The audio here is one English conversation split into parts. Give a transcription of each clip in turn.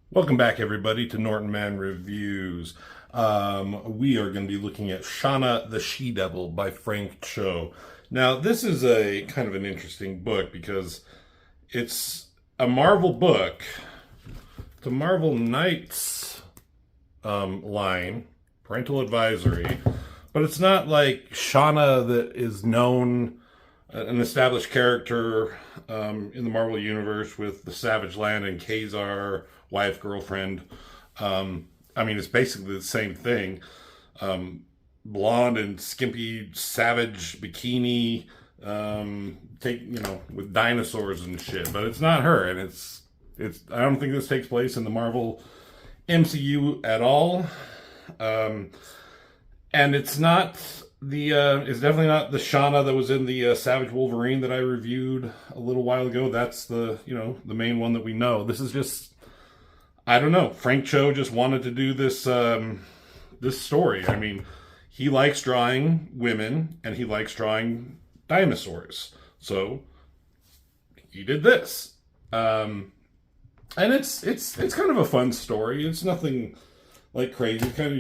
Welcome back, everybody, to Norton Man Reviews. We are going to be looking at Shanna the She-Devil by Frank Cho. Now, this is a kind of an interesting book because it's a Marvel book. It's a Marvel Knights line, parental advisory, but it's not like Shanna that is known, an established character in the Marvel Universe with the Savage Land and Kazar, wife, girlfriend. I mean, it's basically the same thing. Blonde and skimpy, savage bikini, with dinosaurs and shit. But it's not her, and it's. I don't think this takes place in the Marvel MCU at all. And it's not it's definitely not the Shanna that was in the Savage Wolverine that I reviewed a little while ago. That's the main one that we know. This is just, I don't know. Frank Cho just wanted to do this this story. I mean, he likes drawing women and he likes drawing dinosaurs, so he did this. And it's kind of a fun story. It's nothing like crazy. It's kind of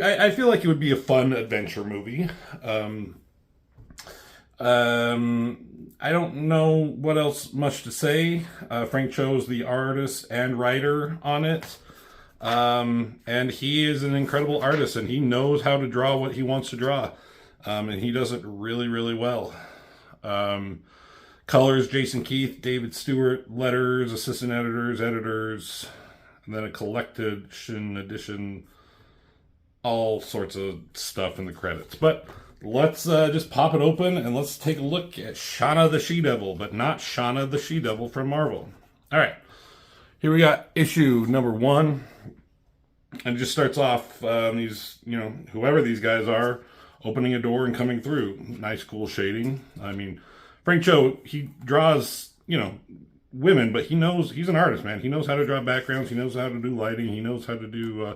I feel like it would be a fun adventure movie. I don't know what else much to say. Frank Cho's the artist and writer on it. And he is an incredible artist, and he knows how to draw what he wants to draw. And he does it really, really well. Colors, Jason Keith, David Stewart. Letters, assistant editors, and then a collection edition, all sorts of stuff in the credits. But let's just pop it open and let's take a look at Shanna the She-Devil, but not Shanna the She-Devil from Marvel. All right, here we got issue number 1, and it just starts off these, whoever these guys are, opening a door and coming through. Nice, cool shading. I mean, Frank Cho, he draws, women, but he's an artist, man. He knows how to draw backgrounds. He knows how to do lighting. He knows how to do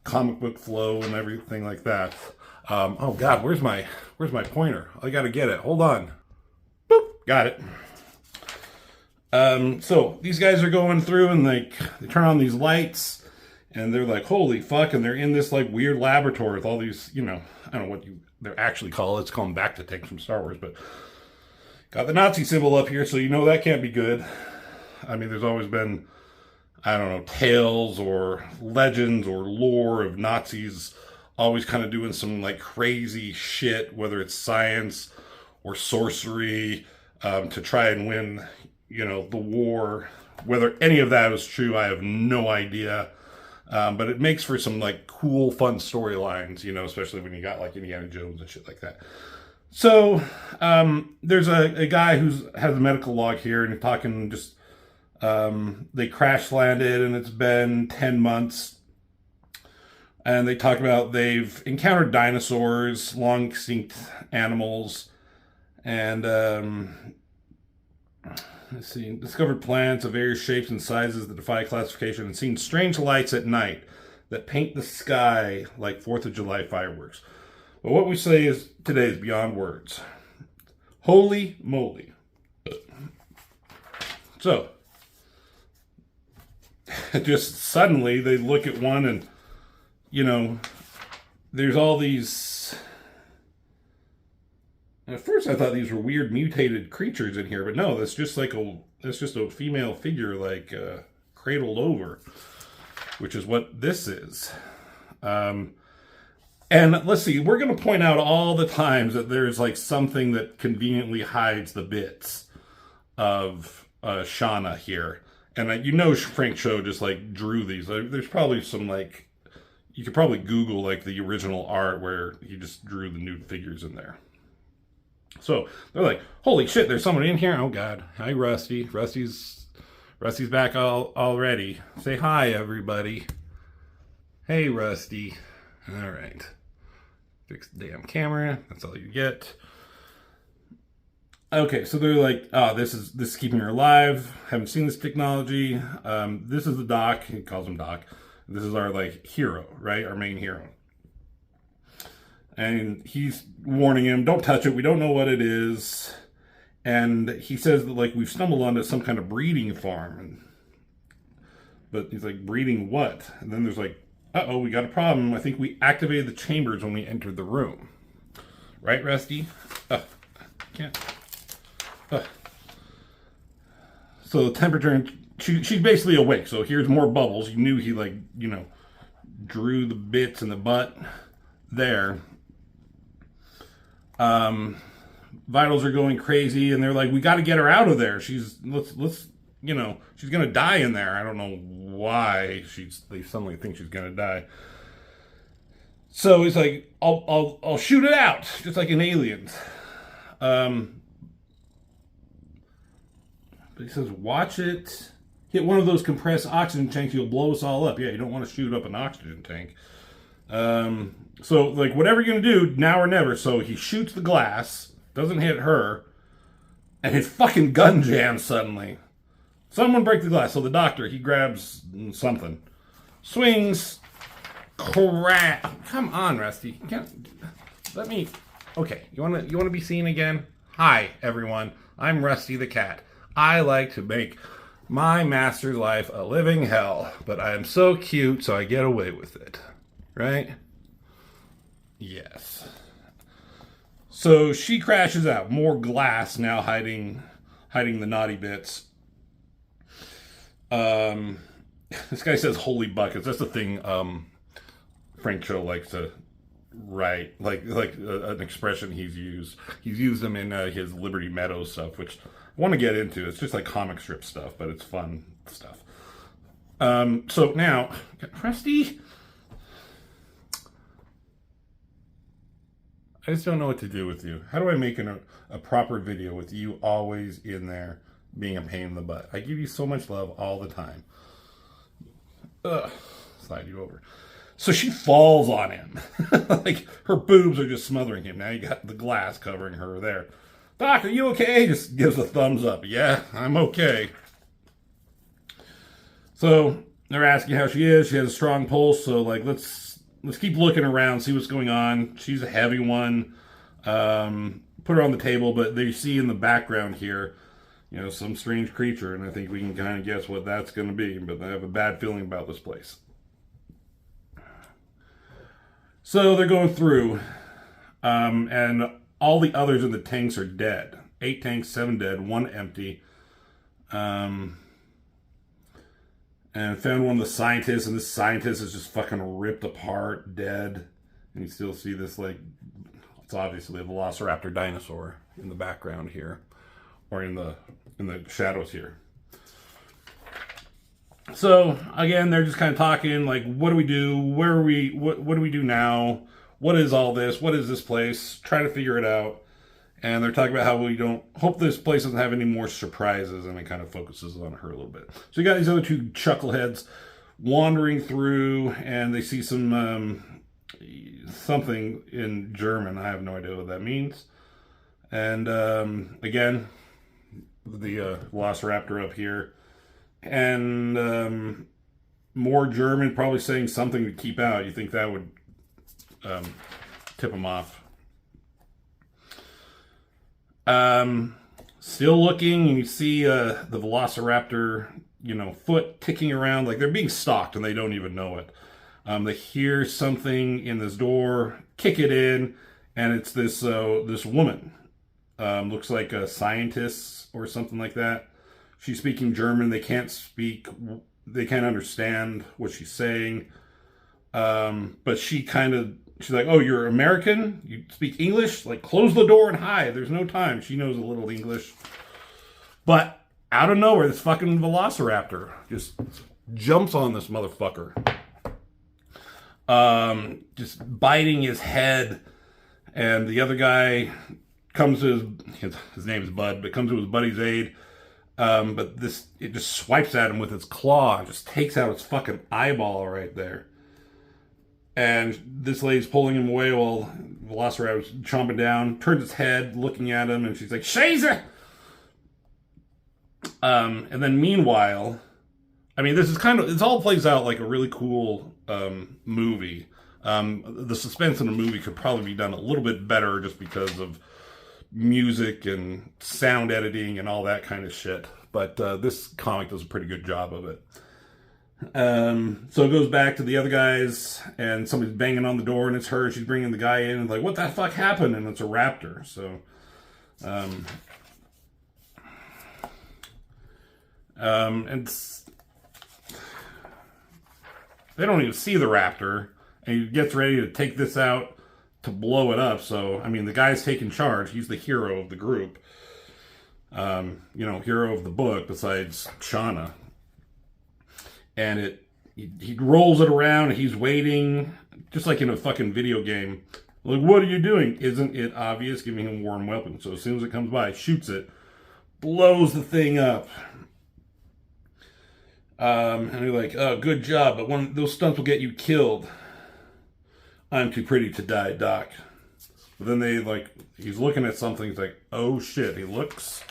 comic book flow and everything like that. Oh God, where's my pointer? I gotta get it. Hold on. Boop, got it. So these guys are going through and they turn on these lights and they're like, holy fuck, and they're in this like weird laboratory with all these, I don't know what they're actually called. It's called back to take from Star Wars, but got the Nazi symbol up here, so that can't be good. I mean, there's always been, I don't know, tales or legends or lore of Nazis always kind of doing some like crazy shit, whether it's science or sorcery, to try and win, the war. Whether any of that is true, I have no idea. But it makes for some like cool, fun storylines, especially when you got like Indiana Jones and shit like that. So there's a guy who has a medical log here, and he's talking just, they crash landed and it's been 10 months. And they talk about they've encountered dinosaurs, long extinct animals, and let's see, discovered plants of various shapes and sizes that defy classification, and seen strange lights at night that paint the sky like 4th of July fireworks. But what we say today is beyond words. Holy moly. So, just suddenly they look at one and, there's all these. At first I thought these were weird mutated creatures in here, but no, that's just a female figure like cradled over, which is what this is. And let's see, we're going to point out all the times that there's like something that conveniently hides the bits of Shanna here. And Frank Cho just like drew these. There's probably some like, you could probably Google like the original art where he just drew the nude figures in there. So they're like, holy shit, there's someone in here. Oh God. Hi, Rusty. Rusty's back already. Say hi, everybody. Hey, Rusty. All right. Fix the damn camera. That's all you get. Okay, so they're like, oh, this is keeping her alive. Haven't seen this technology. This is the Doc. He calls him Doc. This is our like hero, right? Our main hero. And he's warning him, don't touch it. We don't know what it is. And he says that like we've stumbled onto some kind of breeding farm. And But he's like, breeding what? And then there's like, uh-oh, we got a problem. I think we activated the chambers when we entered the room. Right, Rusty? Can't. So the temperature, she's basically awake. So here's more bubbles. You knew he, like, you know, drew the bits in the butt there. Vitals are going crazy, and they're like, we got to get her out of there. Let's, you know, she's going to die in there. I don't know why they suddenly think she's going to die. So he's like, I'll shoot it out, just like in Aliens. But he says, watch it. Hit one of those compressed oxygen tanks, you'll blow us all up. Yeah, you don't want to shoot up an oxygen tank. So, like, whatever you're going to do, now or never. So he shoots the glass, doesn't hit her, and his fucking gun jams suddenly. Someone break the glass. So the doctor, he grabs something. Swings. Crap. Come on, Rusty. Let me... Okay, you wanna be seen again? Hi, everyone. I'm Rusty the Cat. I like to make my master's life a living hell, but I am so cute, so I get away with it. Right? Yes. So she crashes out. More glass now hiding the naughty bits. This guy says holy buckets. That's the thing Frank Cho likes to write. Like an expression he's used. He's used them in his Liberty Meadows stuff, which I want to get into. It's just like comic strip stuff, but it's fun stuff. So now, Rusty... I just don't know what to do with you. How do I make a proper video with you always in there being a pain in the butt? I give you so much love all the time. Ugh. Slide you over. So she falls on him. Like, her boobs are just smothering him. Now you got the glass covering her there. Doc, are you okay? Just gives a thumbs up. Yeah, I'm okay. So they're asking how she is. She has a strong pulse. So, like, let's keep looking around, see what's going on. She's a heavy one. Put her on the table, but they see in the background here, you know, some strange creature, and I think we can kind of guess what that's going to be, but I have a bad feeling about this place. So they're going through, and all the others in the tanks are dead. 8 tanks, 7 dead, 1 empty. And found one of the scientists, and this scientist is just fucking ripped apart, dead. And you still see this, like, it's obviously a velociraptor dinosaur in the background here, or in the shadows here. So again, they're just kind of talking, like, what do we do? Where are we? What do we do now? What is all this? What is this place? Trying to figure it out. And they're talking about how we don't hope this place doesn't have any more surprises, and it kind of focuses on her a little bit. So you got these other 2 chuckleheads wandering through, and they see some something in German. I have no idea what that means. And again, the velociraptor up here, and more German, probably saying something to keep out. You think that would tip them off? Still looking, and you see the velociraptor, you know, foot ticking around, like they're being stalked and they don't even know it. They hear something in this door, kick it in, and it's this woman. Looks like a scientist or something like that. She's speaking German. They can't understand what she's saying. But she's like, oh, you're American? You speak English? Like, close the door and hide. There's no time. She knows a little English. But out of nowhere, this fucking velociraptor just jumps on this motherfucker. Just biting his head. And the other guy comes to his name is Bud, but comes to his buddy's aid. But it just swipes at him with its claw and just takes out its fucking eyeball right there. And this lady's pulling him away while Velociraptor's chomping down, turns its head, looking at him, and she's like, Scheiße! And then meanwhile, I mean, this all plays out like a really cool movie. The suspense in the movie could probably be done a little bit better just because of music and sound editing and all that kind of shit. But this comic does a pretty good job of it. So it goes back to the other guys, and somebody's banging on the door, and it's her. She's bringing the guy in, and like, what the fuck happened? And it's a raptor. So, and they don't even see the raptor, and he gets ready to take this out to blow it up. So, I mean, the guy's taking charge. He's the hero of the group. Hero of the book besides Shanna. And he rolls it around, and he's waiting, just like in a fucking video game. Like, what are you doing? Isn't it obvious? Giving him a warm weapon. So as soon as it comes by, shoots it, blows the thing up. And you're like, oh, good job, but those stunts will get you killed. I'm too pretty to die, Doc. But then he's looking at something, he's like, oh shit, he looks.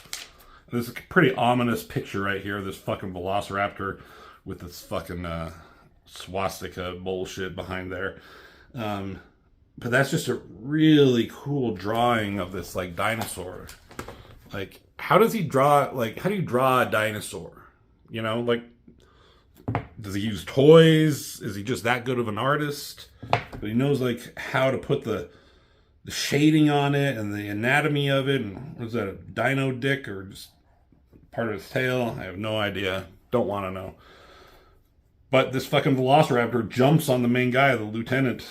There's a pretty ominous picture right here, this fucking velociraptor with this fucking swastika bullshit behind there. But that's just a really cool drawing of this, like, dinosaur. Like, how do you draw a dinosaur? Does he use toys? Is he just that good of an artist? But he knows, like, how to put the shading on it and the anatomy of it. And was that a dino dick or just part of his tail? I have no idea. Don't want to know. But this fucking velociraptor jumps on the main guy, the lieutenant.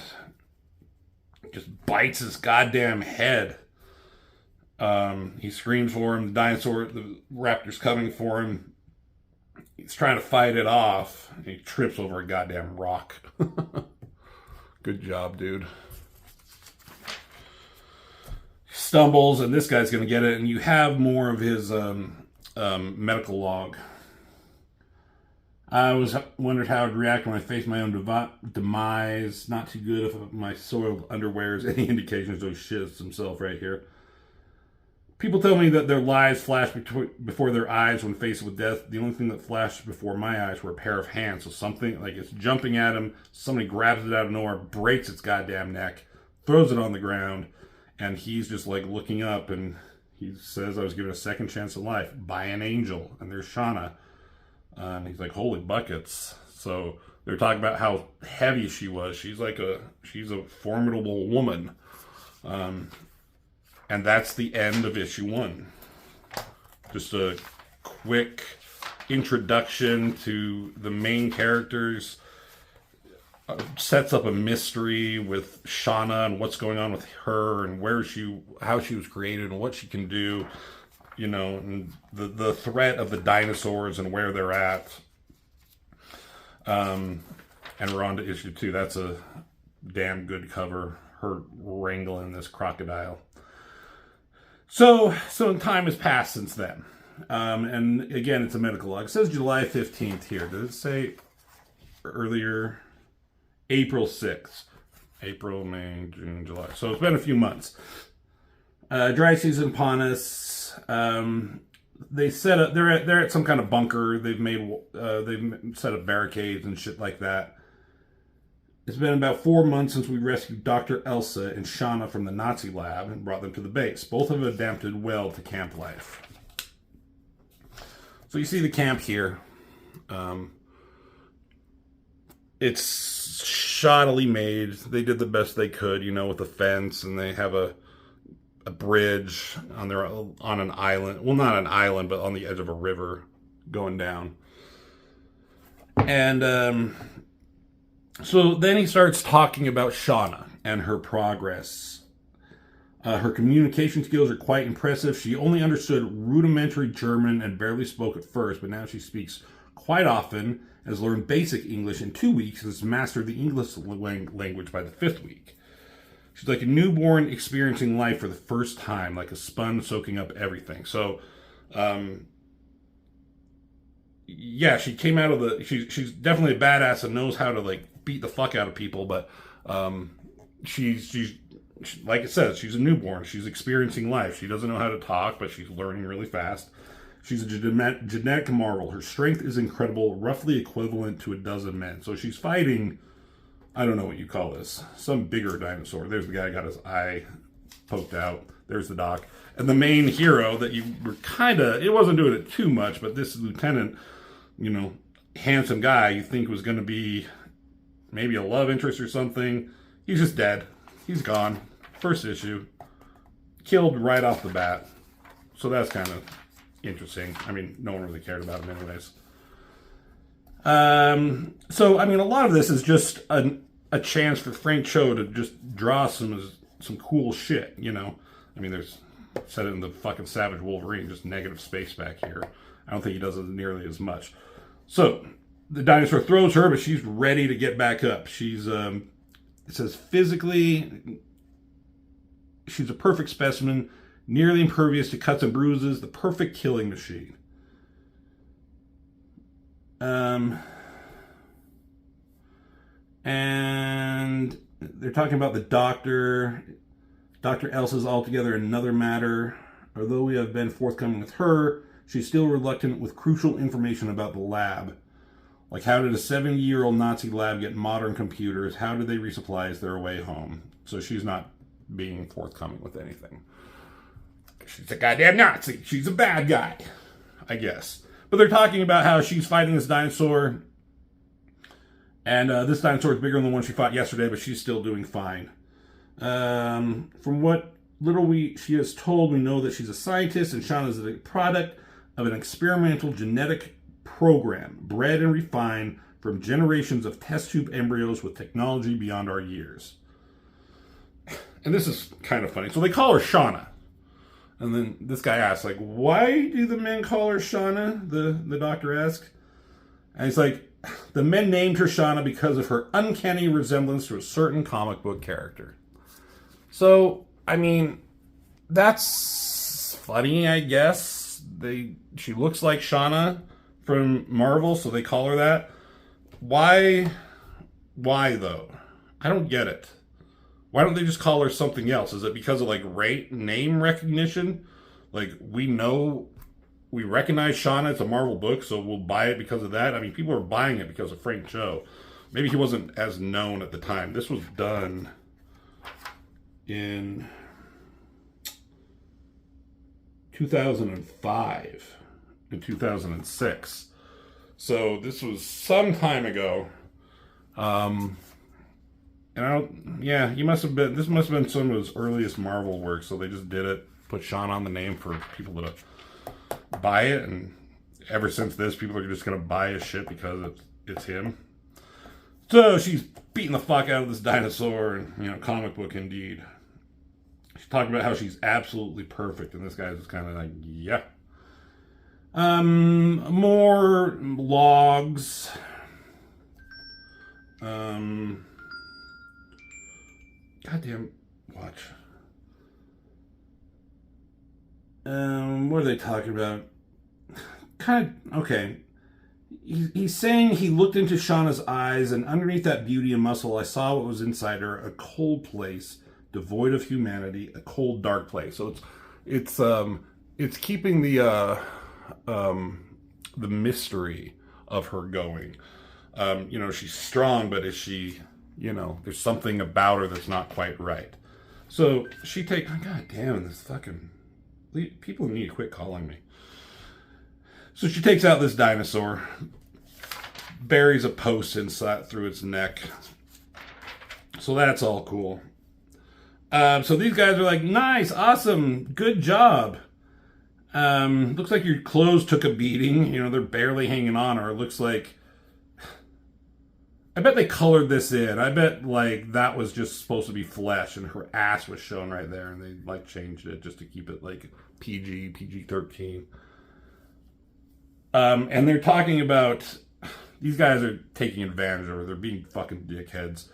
Just bites his goddamn head. He screams for him. The raptor's coming for him. He's trying to fight it off. And he trips over a goddamn rock. Good job, dude. Stumbles, and this guy's going to get it. And you have more of his medical log. I wondered how I'd react when I faced my own demise. Not too good if my soiled underwear is any indication, so he shits himself right here. People tell me that their lives flash before their eyes when faced with death. The only thing that flashed before my eyes were a pair of hands. So something, like, it's jumping at him. Somebody grabs it out of nowhere, breaks its goddamn neck, throws it on the ground, and he's just, like, looking up, and he says, I was given a second chance at life by an angel. And there's Shanna. And he's like, holy buckets. So they're talking about how heavy she was. She's a formidable woman. And that's the end of issue 1. Just a quick introduction to the main characters. Sets up a mystery with Shanna and what's going on with her and how she was created and what she can do. And the threat of the dinosaurs and where they're at. And we're on to issue 2. That's a damn good cover. Her wrangling this crocodile. So time has passed since then. And again, it's a medical log. It says July 15th here. Does it say earlier? April 6th. April, May, June, July. So it's been a few months. Dry season upon us. They set up. They're at some kind of bunker. They've set up barricades and shit like that. It's been about 4 months since we rescued Dr. Elsa and Shanna from the Nazi lab and brought them to the base. Both have adapted well to camp life. So you see the camp here. It's shoddily made. They did the best they could, with a fence, and they have a bridge on an island. Well, not an island, but on the edge of a river going down. And so then he starts talking about Shanna and her progress. Her communication skills are quite impressive. She only understood rudimentary German and barely spoke at first, but now she speaks quite often, has learned basic English in 2 weeks, and has mastered the English language by the 5th week. She's like a newborn experiencing life for the first time, like a sponge soaking up everything. So, yeah, she came out of she's definitely a badass and knows how to, like, beat the fuck out of people, but she's like it says, she's a newborn. She's experiencing life. She doesn't know how to talk, but she's learning really fast. She's a genetic marvel. Her strength is incredible, roughly equivalent to a dozen men. So she's fighting, I don't know what you call this, some bigger dinosaur. There's the guy got his eye poked out. There's the doc. And the main hero that you were it wasn't doing it too much, but this lieutenant, handsome guy you think was going to be maybe a love interest or something. He's just dead. He's gone. First issue. Killed right off the bat. So that's kind of interesting. I mean, no one really cared about him anyways. So, I mean, a lot of this is just a chance for Frank Cho to just draw some cool shit, you know? I mean, there's, said it in the fucking Savage Wolverine, just negative space back here. I don't think he does it nearly as much. So, the dinosaur throws her, but she's ready to get back up. She's, it says physically, she's a perfect specimen, nearly impervious to cuts and bruises, the perfect killing machine. And they're talking about the doctor. Dr. Elsa's altogether another matter. Although we have been forthcoming with her, she's still reluctant with crucial information about the lab. Like, how did a 70-year-old Nazi lab get modern computers? How did they resupply as their way home? So she's not being forthcoming with anything. She's a goddamn Nazi. She's a bad guy, I guess. But they're talking about how she's fighting this dinosaur. And this dinosaur is bigger than the one she fought yesterday, but she's still doing fine. From what little she has told, we know that she's a scientist, and Shanna is a product of an experimental genetic program, bred and refined from generations of test tube embryos with technology beyond our years. And this is kind of funny. So they call her Shanna. And then this guy asks, like, why do the men call her Shanna? The doctor asks. And he's like, the men named her Shanna because of her uncanny resemblance to a certain comic book character. So, I mean, that's funny, I guess. She looks like Shanna from Marvel, so they call her that. Why though? I don't get it. Why don't they just call her something else? Is it because of, like, name recognition? Like, we recognize Shanna, it's a Marvel book, so we'll buy it because of that. I mean, people are buying it because of Frank Cho. Maybe he wasn't as known at the time. This was done in 2005 and 2006. So this was some time ago. And this must have been some of his earliest Marvel work, so they just did it, put Sean on the name for people to buy it, and ever since this, people are just going to buy his shit because it's him. So she's beating the fuck out of this dinosaur, and, comic book indeed. She's talking about how she's absolutely perfect, and this guy's just kind of like, yeah. More logs. Goddamn, watch. What are they talking about? Okay. He's saying he looked into Shauna's eyes, and underneath that beauty and muscle, I saw what was inside her, a cold place, devoid of humanity, a cold, dark place. So it's keeping the mystery of her going. She's strong, but is she, there's something about her that's not quite right. So she God damn, this fucking, people need to quit calling me. So she takes out this dinosaur, buries a post inside through its neck. So that's all cool. So these guys are like, nice, awesome, good job. Looks like your clothes took a beating. They're barely hanging on, or it looks like, I bet they colored this in. I bet, that was just supposed to be flesh, and her ass was shown right there, and they, changed it just to keep it, PG-13. And they're talking about, these guys are taking advantage of her. They're being fucking dickheads.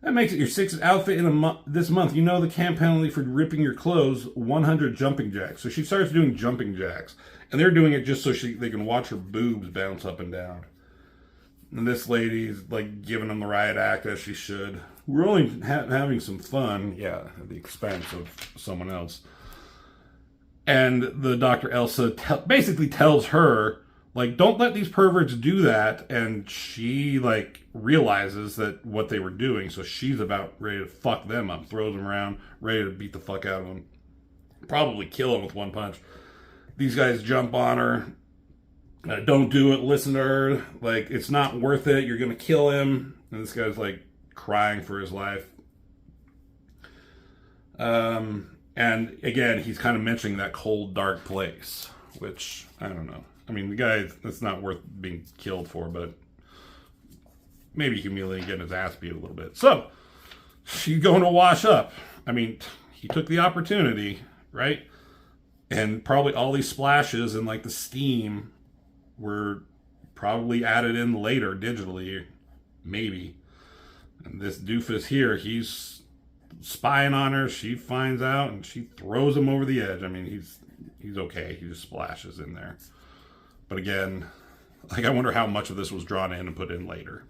That makes it your sixth outfit in this month. The camp penalty for ripping your clothes, 100 jumping jacks. So she starts doing jumping jacks. And they're doing it just so they can watch her boobs bounce up and down. And this lady's, giving them the riot act as she should. We're only having some fun, at the expense of someone else. And the Dr. Elsa basically tells her, don't let these perverts do that. And she, realizes that what they were doing. So she's about ready to fuck them up. Throws them around, ready to beat the fuck out of them. Probably kill them with one punch. These guys jump on her. Don't do it. Listen to her. Like, it's not worth it. You're going to kill him. And this guy's like crying for his life. And again, he's kind of mentioning that cold, dark place, which I don't know. I mean, the guy, that's not worth being killed for, but maybe humiliating, getting his ass beat a little bit. So, she's going to wash up. I mean, he took the opportunity, right? And probably all these splashes and like the steam were probably added in later digitally, maybe. And this doofus here, he's spying on her. She finds out and she throws him over the edge. I mean, he's okay. He just splashes in there. But again, like, I wonder how much of this was drawn in and put in later.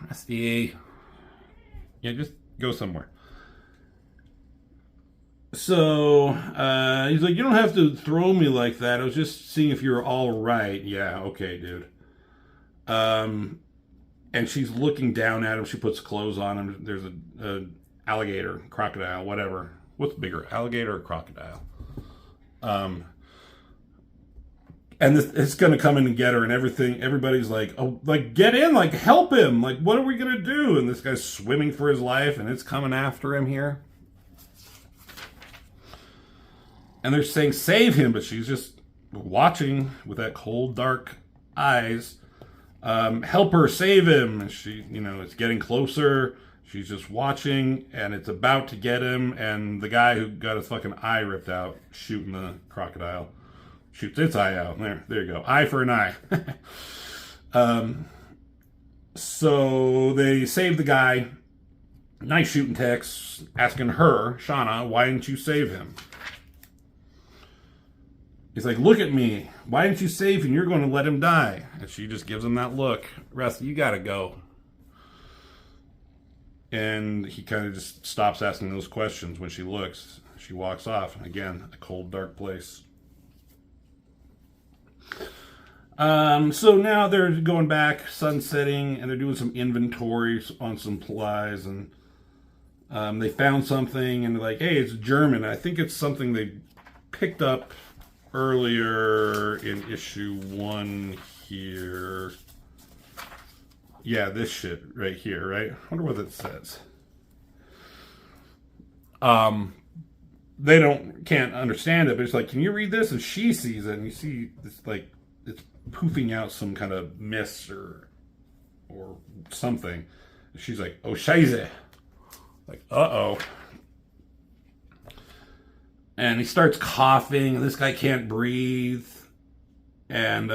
Rusty. Yeah, just go somewhere. So, he's like, you don't have to throw me like that. I was just seeing if you're all right. Yeah, okay, dude. And she's looking down at him. She puts clothes on him. There's a alligator, crocodile, whatever. What's bigger, alligator or crocodile? And it's going to come in and get her and everything. Everybody's like, oh, like, get in, like, help him. Like, what are we going to do? And this guy's swimming for his life and it's coming after him here. And they're saying, save him. But she's just watching with that cold, dark eyes. Help her, save him. And she, it's getting closer. She's just watching, and it's about to get him, and the guy who got his fucking eye ripped out shooting the crocodile shoots its eye out. There you go. Eye for an eye. So they save the guy. Nice shooting text asking her, Shanna, why didn't you save him? He's like, look at me. Why didn't you save him? You're going to let him die. And she just gives him that look. Rusty, you got to go. And he kind of just stops asking those questions when she looks. She walks off. Again, a cold, dark place. So now they're going back, sun setting, and they're doing some inventories on some supplies. And they found something, and they're like, hey, it's German. I think it's something they picked up earlier in issue 1 here. Yeah, this shit right here, right? I wonder what it says. They can't understand it, but it's like, can you read this? And she sees it, and you see this, like, it's poofing out some kind of mist or something. And she's like, oh, scheiße. Like, uh-oh. And he starts coughing, and this guy can't breathe. And,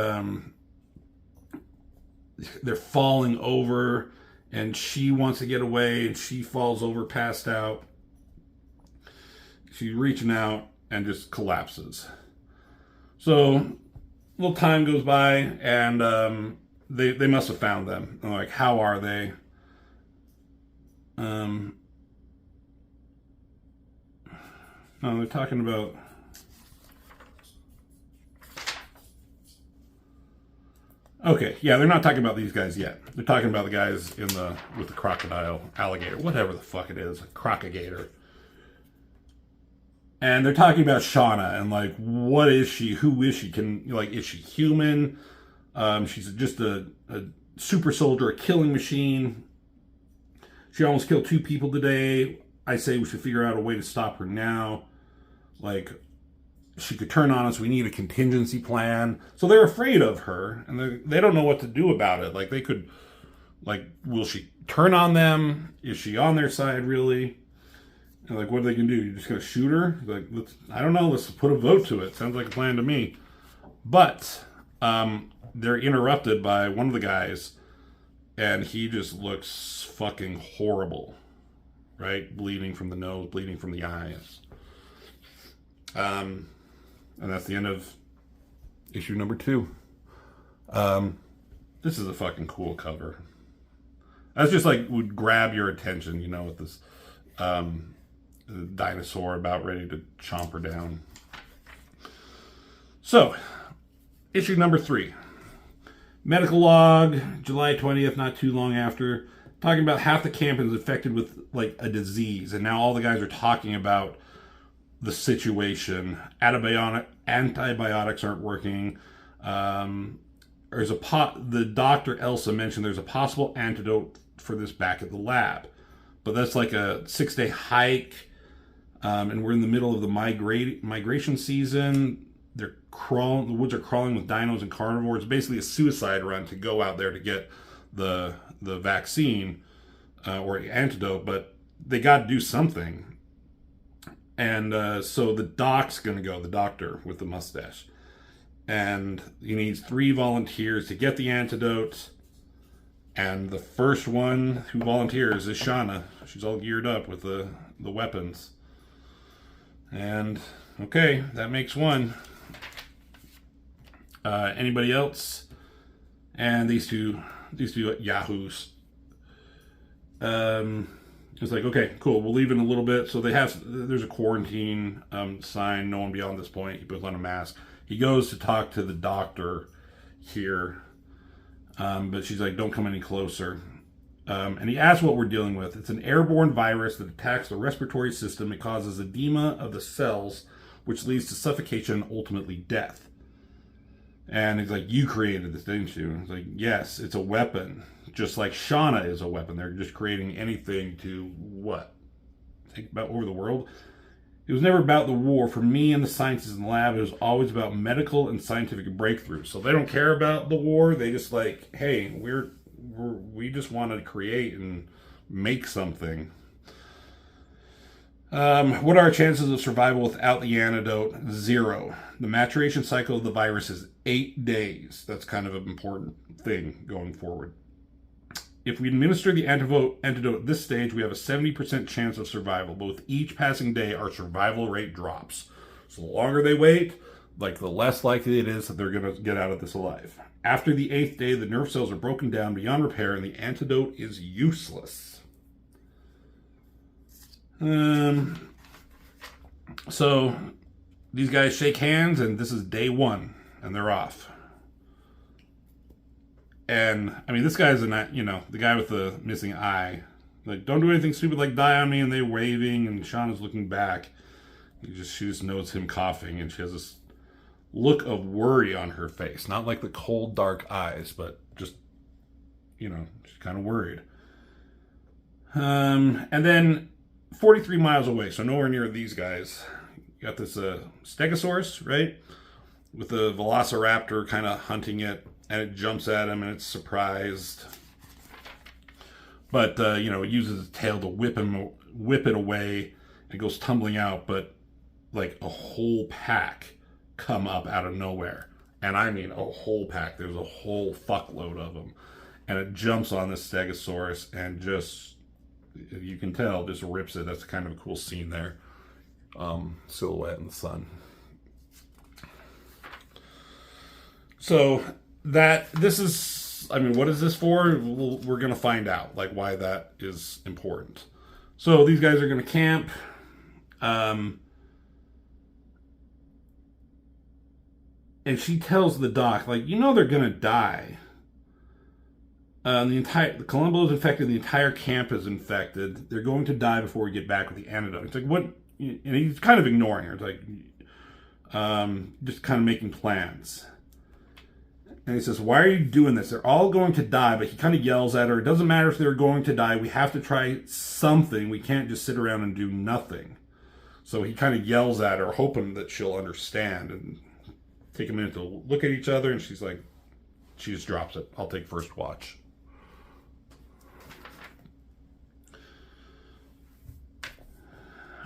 they're falling over, and she wants to get away, and she falls over, passed out. She's reaching out and just collapses. So a little time goes by, and they must have found them. I'm like, how are they? No, they're talking about... Okay, yeah, they're not talking about these guys yet. They're talking about the guys with the crocodile, alligator, whatever the fuck it is, a crocagator. And they're talking about Shanna and like, what is she? Who is she? Is she human? She's just a super soldier, a killing machine. She almost killed 2 people today. I say we should figure out a way to stop her now. Like, she could turn on us. We need a contingency plan. So they're afraid of her, and they don't know what to do about it. Like, they could, like, will she turn on them? Is she on their side, really? And like, what are they going to do? You're just going to shoot her? Like, I don't know. Let's put a vote to it. Sounds like a plan to me. But they're interrupted by one of the guys, and he just looks fucking horrible, right? Bleeding from the nose, bleeding from the eyes. And that's the end of issue number 2. This is a fucking cool cover. That's just like would grab your attention, with this dinosaur about ready to chomp her down. So, issue number 3. Medical log, July 20th, not too long after. Talking about half the camp is infected with like a disease. And now all the guys are talking about the situation. Antibiotics aren't working. The doctor Elsa mentioned there's a possible antidote for this back at the lab, but that's like a 6-day hike, and we're in the middle of the migration season. They're crawling. The woods are crawling with dinos and carnivores. Basically, a suicide run to go out there to get the vaccine or the antidote, but they got to do something. And so the doc's going to go, the doctor with the mustache. And he needs 3 volunteers to get the antidote. And the first one who volunteers is Shanna. She's all geared up with the weapons. And, okay, that makes 1. Anybody else? And these two yahoos. It's like, okay, cool, we'll leave in a little bit. So there's a quarantine sign, no one beyond this point. He puts on a mask. He goes to talk to the doctor here, but she's like, don't come any closer. And he asks what we're dealing with. It's an airborne virus that attacks the respiratory system. It causes edema of the cells, which leads to suffocation and ultimately death. And he's like, you created this, didn't you? He's like, yes, it's a weapon. Just like Shanna is a weapon. They're just creating anything to, what? Take about over the world? It was never about the war. For me and the scientists in the lab, it was always about medical and scientific breakthroughs. So they don't care about the war. They just like, hey, we just want to create and make something. What are our chances of survival without the antidote? 0. The maturation cycle of the virus is 8 days. That's kind of an important thing going forward. If we administer the antidote at this stage, we have a 70% chance of survival. But with each passing day, our survival rate drops. So the longer they wait, like the less likely it is that they're going to get out of this alive. After the 8th day, the nerve cells are broken down beyond repair and the antidote is useless. So these guys shake hands and this is day 1 and they're off. And, I mean, this guy's, the guy with the missing eye. Like, don't do anything stupid like die on me, and they're waving, and Shauna's looking back. She just knows him coughing, and she has this look of worry on her face. Not like the cold, dark eyes, but just, she's kind of worried. And then 43 miles away, so nowhere near these guys, you got this stegosaurus, right? With the velociraptor kind of hunting it. And it jumps at him and it's surprised. But, it uses its tail to whip it away. It goes tumbling out, but like a whole pack come up out of nowhere. And I mean a whole pack. There's a whole fuckload of them. And it jumps on this stegosaurus and just, you can tell, just rips it. That's kind of a cool scene there. Silhouette in the sun. So this is, what is this for? We're going to find out, like, why that is important. So these guys are going to camp. And she tells the doc, like, they're going to die. The Columbo is infected. The entire camp is infected. They're going to die before we get back with the antidote. It's like, what? And he's kind of ignoring her. It's like, just kind of making plans. And he says, why are you doing this? They're all going to die. But he kind of yells at her. It doesn't matter if they're going to die. We have to try something. We can't just sit around and do nothing. So he kind of yells at her, hoping that she'll understand and take a minute to look at each other. And she's like, she just drops it. I'll take first watch.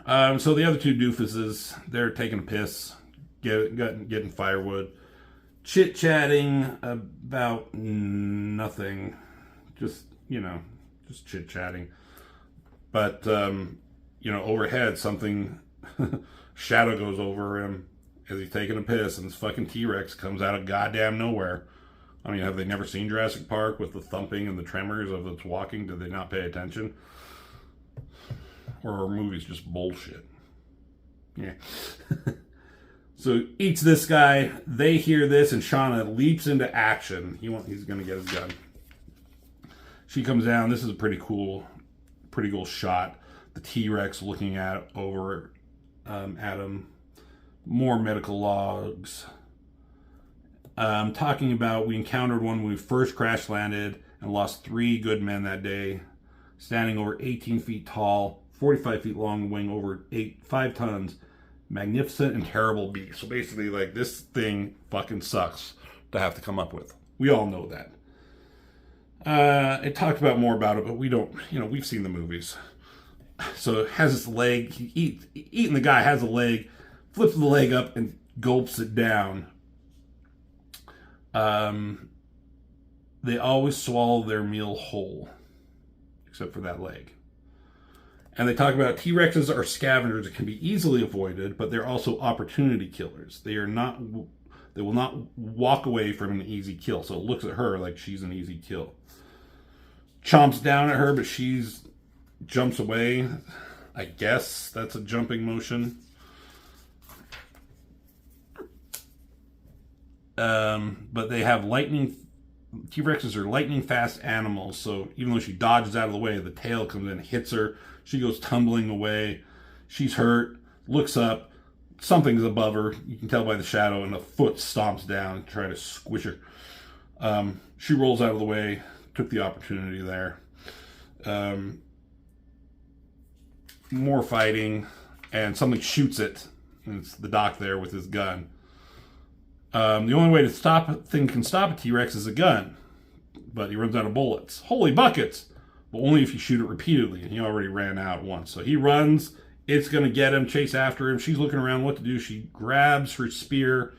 So the other 2 doofuses, they're taking a piss, getting firewood. Chit-chatting about nothing. Just chit-chatting. But, overhead, something, shadow goes over him as he's taking a piss, and this fucking T-Rex comes out of goddamn nowhere. Have they never seen Jurassic Park with the thumping and the tremors of its walking? Did they not pay attention? Or are movies just bullshit? Yeah. So eats this guy. They hear this, and Shanna leaps into action. He's going to get his gun. She comes down. This is a pretty cool shot. The T-Rex looking at over Adam. More medical logs. Talking about we encountered one when we first crash landed and lost 3 good men that day. Standing over 18 feet tall, 45 feet long, weighing over 5 tons. Magnificent and terrible beast. So basically, like, this thing fucking sucks to have to come up with. We all know that. It talked about more about it, but we don't, we've seen the movies. So it has this leg, eating the guy has a leg, flips the leg up and gulps it down. They always swallow their meal whole, except for that leg. And they talk about T-Rexes are scavengers that can be easily avoided, but they're also opportunity killers. They will not walk away from an easy kill. So it looks at her like she's an easy kill. Chomps down at her, but she's jumps away. I guess that's a jumping motion. But they have lightning. T-Rexes are lightning fast animals, so even though she dodges out of the way, the tail comes in and hits her. She goes tumbling away. She's hurt, looks up. Something's above her. You can tell by the shadow, and a foot stomps down and tries to squish her. She rolls out of the way, took the opportunity there. More fighting, and something shoots it. And it's the doc there with his gun. The only way can stop a T-Rex is a gun, but he runs out of bullets. Holy buckets! But only if you shoot it repeatedly, and he already ran out once. So he runs, it's going to get him, chase after him. She's looking around what to do. She grabs her spear.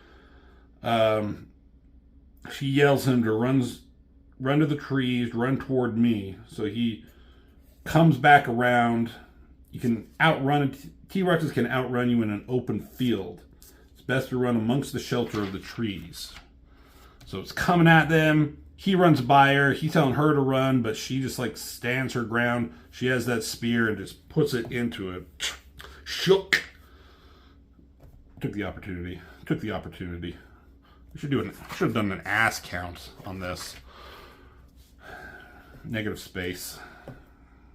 She yells at him to run to the trees, run toward me. So he comes back around. You can outrun, T-Rexes can outrun you in an open field. Best to run amongst the shelter of the trees. So it's coming at them. He runs by her. He's telling her to run, but she just like stands her ground. She has that spear and just puts it into it. Shook. Took the opportunity. We should have done an ass count on this. Negative space.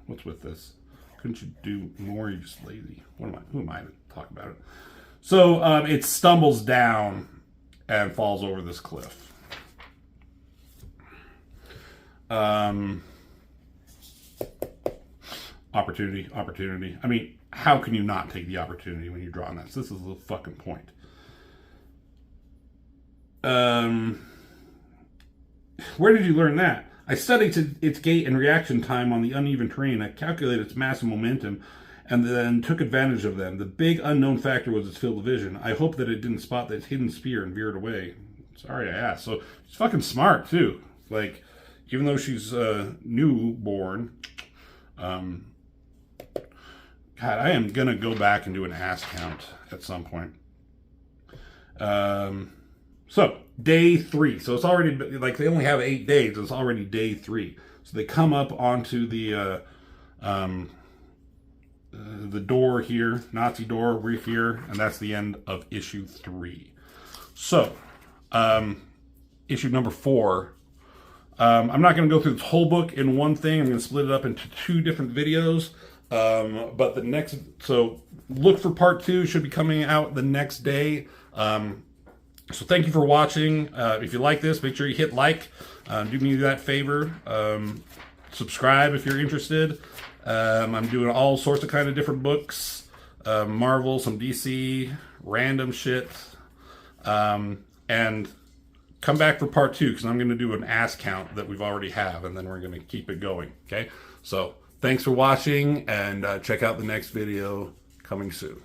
What's with this? Couldn't you do more? You're just lazy. Who am I to talk about it? So it stumbles down and falls over this cliff. Opportunity. I mean, how can you not take the opportunity when you're drawing this? This is the fucking point. Where did you learn that? I studied its gait and reaction time on the uneven terrain. I calculated its mass and momentum, and then took advantage of them. The big unknown factor was its field of vision. I hope that it didn't spot that hidden spear and veered away. Sorry I asked. So she's fucking smart too. Like, even though she's newborn, God, I am gonna go back and do an ass count at some point. So day 3. So it's already like they only have 8 days. It's already day 3. So they come up onto the door here, Nazi door, reef here, and that's the end of issue 3. So, issue number 4. I'm not going to go through this whole book in one thing. I'm going to split it up into 2 different videos. But so look for part 2. Should be coming out the next day. So thank you for watching. If you like this, make sure you hit like. Do me that favor. Subscribe if you're interested. I'm doing all sorts of kind of different books, Marvel, some DC, random shit, and come back for part 2 because I'm going to do an ass count that we've already have, and then we're going to keep it going. Okay, so thanks for watching, and check out the next video coming soon.